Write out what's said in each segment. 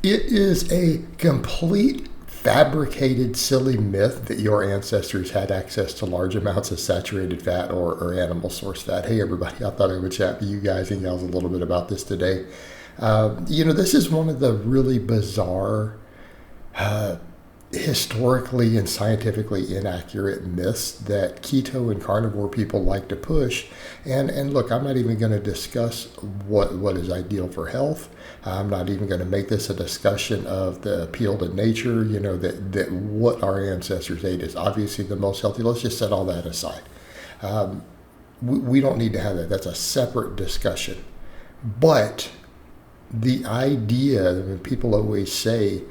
It is a complete fabricated, silly myth that your ancestors had access to large amounts of saturated fat or animal source fat. Hey, everybody, I thought I would chat with you guys and gals a little bit about this today. This is one of the really bizarre, historically and scientifically inaccurate myths that keto and carnivore people like to push. And look, I'm not even going to discuss what is ideal for health. I'm not even going to make this a discussion of the appeal to nature, that what our ancestors ate is obviously the most healthy. Let's just set all that aside. We don't need to have that. That's a separate discussion. But the idea that when people always say,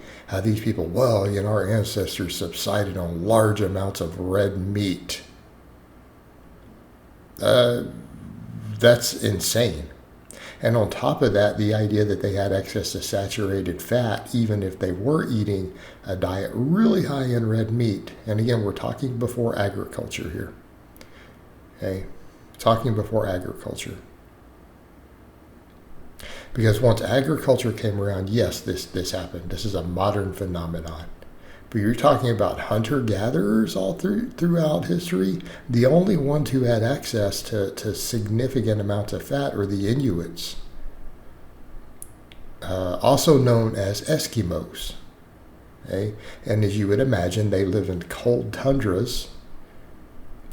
these people, our ancestors subsided on large amounts of red meat. That's insane. And on top of that, the idea that they had access to saturated fat, even if they were eating a diet really high in red meat. And again, we're talking before agriculture here. Okay? Talking before agriculture. Because once agriculture came around, yes, this happened. This is a modern phenomenon. But you're talking about hunter-gatherers all throughout history. The only ones who had access to significant amounts of fat are the Inuits, also known as Eskimos. Okay? And as you would imagine, they live in cold tundras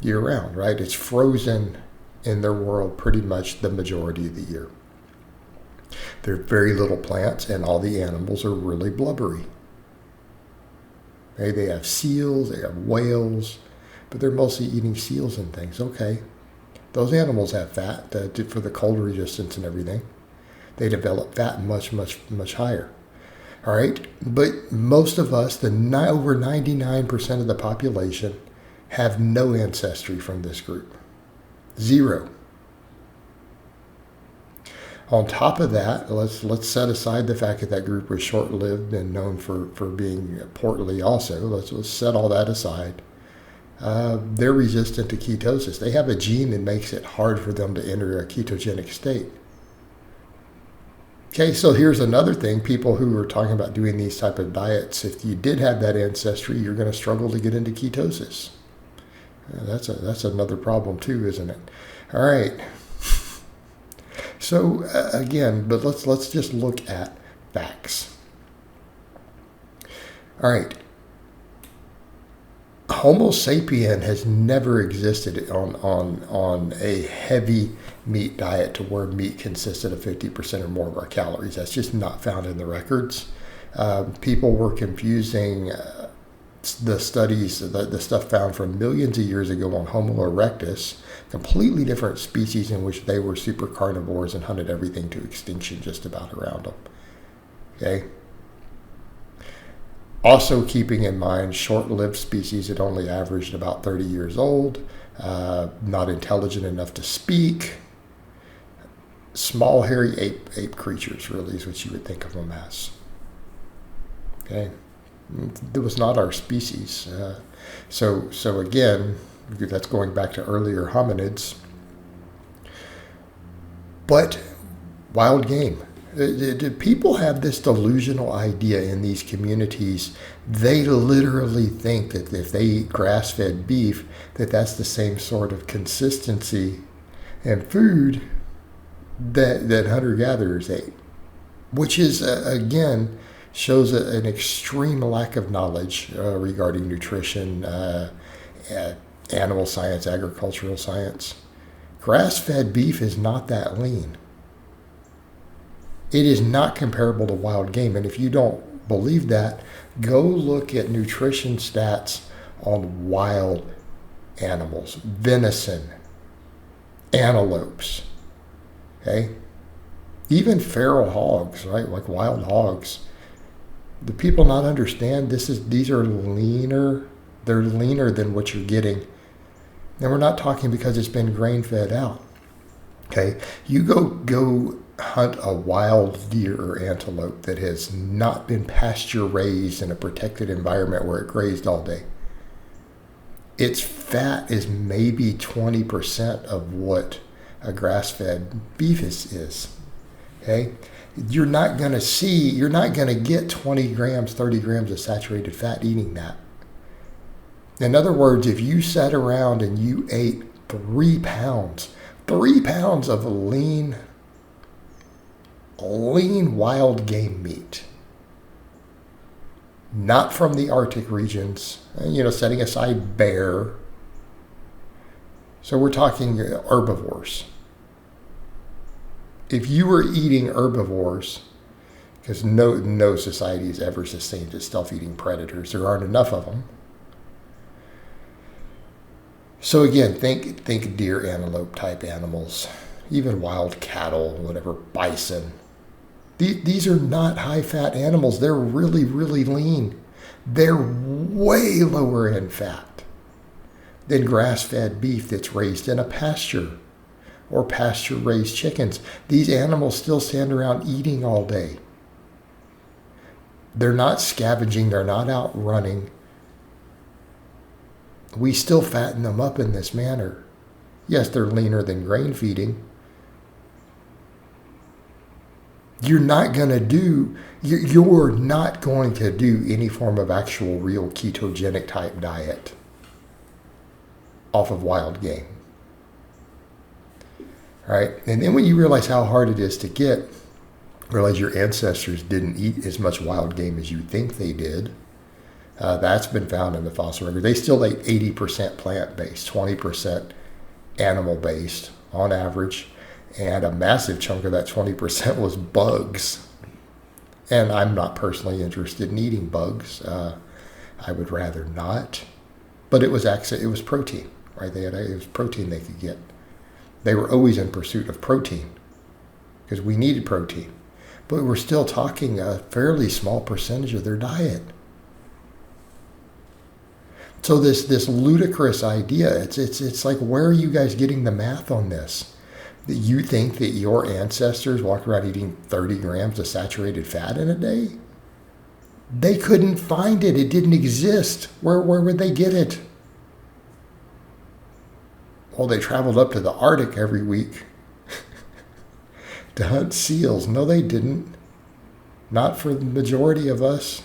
year-round, right? It's frozen in their world pretty much the majority of the year. There are very little plants, and all the animals are really blubbery. Okay, they have seals, they have whales, but they're mostly eating seals and things. Okay, those animals have fat for the cold resistance and everything. They develop fat much, much, much higher. All right, but most of us, over 99% of the population, have no ancestry from this group. Zero. On top of that, let's set aside the fact that group was short-lived and known for being portly also. Let's set all that aside. They're resistant to ketosis. They have a gene that makes it hard for them to enter a ketogenic state. Okay, so here's another thing. People who are talking about doing these type of diets, if you did have that ancestry, you're going to struggle to get into ketosis. That's another problem too, isn't it? All right. So again, but let's just look at facts. All right. Homo sapien has never existed on a heavy meat diet to where meat consisted of 50% or more of our calories. That's just not found in the records. People were confusing the studies, the stuff found from millions of years ago on Homo erectus, completely different species in which they were super carnivores and hunted everything to extinction just about around them. Okay. Also keeping in mind short-lived species that only averaged about 30 years old, not intelligent enough to speak, small hairy ape creatures really is what you would think of them as. Okay. It was not our species. So again, that's going back to earlier hominids. But wild game. People have this delusional idea in these communities. They literally think that if they eat grass-fed beef, that's the same sort of consistency and food that hunter-gatherers ate. Which is, again, shows an extreme lack of knowledge regarding nutrition, animal science, agricultural science. Grass-fed beef is not that lean. It is not comparable to wild game. And if you don't believe that, go look at nutrition stats on wild animals, venison, antelopes, okay? Even feral hogs, right? Like wild hogs. Do people not understand these are leaner? They're leaner than what you're getting. And we're not talking because it's been grain fed out. Okay, you go hunt a wild deer or antelope that has not been pasture raised in a protected environment where it grazed all day. Its fat is maybe 20% of what a grass-fed beef is. Okay, you're not going to get 20 grams, 30 grams of saturated fat eating that. In other words, if you sat around and you ate 3 pounds of lean wild game meat, not from the Arctic regions, setting aside bear. So we're talking herbivores. If you were eating herbivores, because no society has ever sustained itself eating predators, there aren't enough of them. So again, think deer, antelope type animals, even wild cattle, whatever, bison. These are not high-fat animals. They're really, really lean. They're way lower in fat than grass-fed beef that's raised in a pasture or pasture-raised chickens. These animals still stand around eating all day. They're not scavenging. They're not out running. We still fatten them up in this manner. Yes, they're leaner than grain feeding. You're not going to do any form of actual real ketogenic type diet off of wild game. All right? And then when you realize how hard it is to get, realize your ancestors didn't eat as much wild game as you think they did. That's been found in the fossil record. They still ate 80% plant-based, 20% animal-based on average. And a massive chunk of that 20% was bugs. And I'm not personally interested in eating bugs. I would rather not. But it was protein, right? It was protein they could get. They were always in pursuit of protein because we needed protein. But we're still talking a fairly small percentage of their diet. So this ludicrous idea, it's like, where are you guys getting the math on this? That you think that your ancestors walked around eating 30 grams of saturated fat in a day? They couldn't find it. It didn't exist. Where would they get it? Well, they traveled up to the Arctic every week to hunt seals. No, they didn't. Not for the majority of us.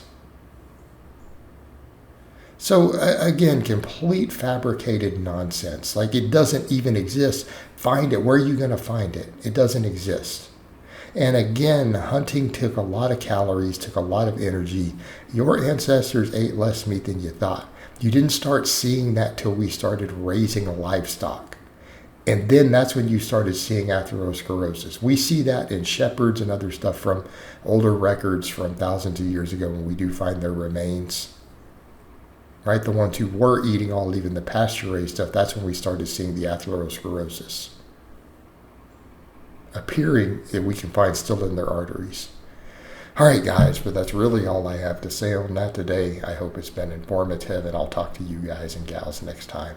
So again, complete fabricated nonsense. Like, it doesn't even exist. Find it. Where are you going to find it? It doesn't exist. And again, hunting took a lot of calories, took a lot of energy. Your ancestors ate less meat than you thought. You didn't start seeing that till we started raising livestock. And then that's when you started seeing atherosclerosis. We see that in shepherds and other stuff from older records from thousands of years ago when we do find their remains. Right, the ones who were eating even the pasture-raised stuff, that's when we started seeing the atherosclerosis appearing, that we can find still in their arteries. All right, guys, but that's really all I have to say on that today. I hope it's been informative, and I'll talk to you guys and gals next time.